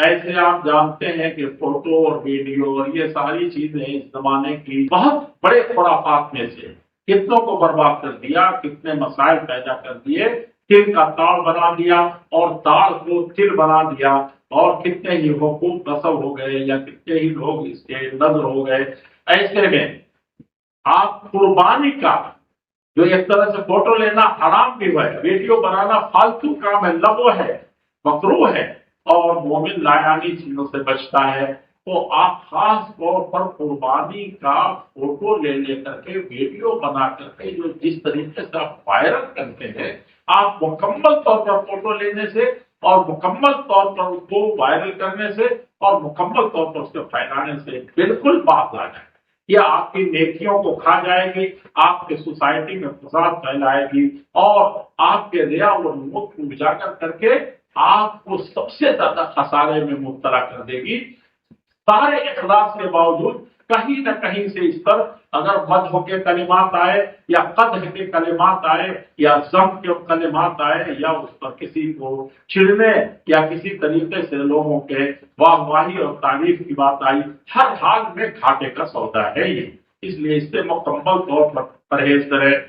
ایسے آپ جانتے ہیں کہ فوٹو اور ویڈیو اور یہ ساری چیزیں اس زمانے کی بہت بڑے خرافات میں سے کتنوں کو برباد کر دیا، کتنے مسائل پیدا کر دیے، تل کا تاڑ بنا دیا اور تاڑ کو تل بنا دیا، اور کتنے ہی حقوق نصب ہو گئے یا کتنے ہی لوگ اس کے نظر ہو گئے۔ ایسے میں آپ قربانی کا جو ایک طرح سے فوٹو لینا حرام بھی ہے، ویڈیو بنانا فالتو کام ہے، لغو ہے، مکروہ ہے، اور مومن لایانی چیزوں سے بچتا ہے، تو آپ خاص طور پر قربانی کا فوٹو لے کر کے ویڈیو بنا کر کے جو جس طریقے سے آپ وائرل کرتے ہیں، آپ مکمل طور پر فوٹو لینے سے اور مکمل طور پر اس کو وائرل کرنے سے اور مکمل طور پر اس کو پھیلانے سے بالکل باز آ جائے۔ یہ آپ کی نیکیوں کو کھا جائے گی، آپ کے سوسائٹی میں فساد پھیلائے گی، اور آپ کے ریا اور ملک کو اجاگر کر کے آپ کو سب سے زیادہ خسارے میں مبتلا کر دے گی۔ سارے اخلاص کے باوجود کہیں نہ کہیں سے اس پر اگر مدح کے کلمات آئے یا قدح کے کلمات آئے یا ذم کے کلمات آئے یا اس پر کسی کو چھڑنے یا کسی طریقے سے لوگوں کے واہ واہی اور تعریف کی بات آئی، ہر حال میں گھاٹے کا سودا ہے یہ، اس لیے اس سے مکمل طور پر پرہیز کریں۔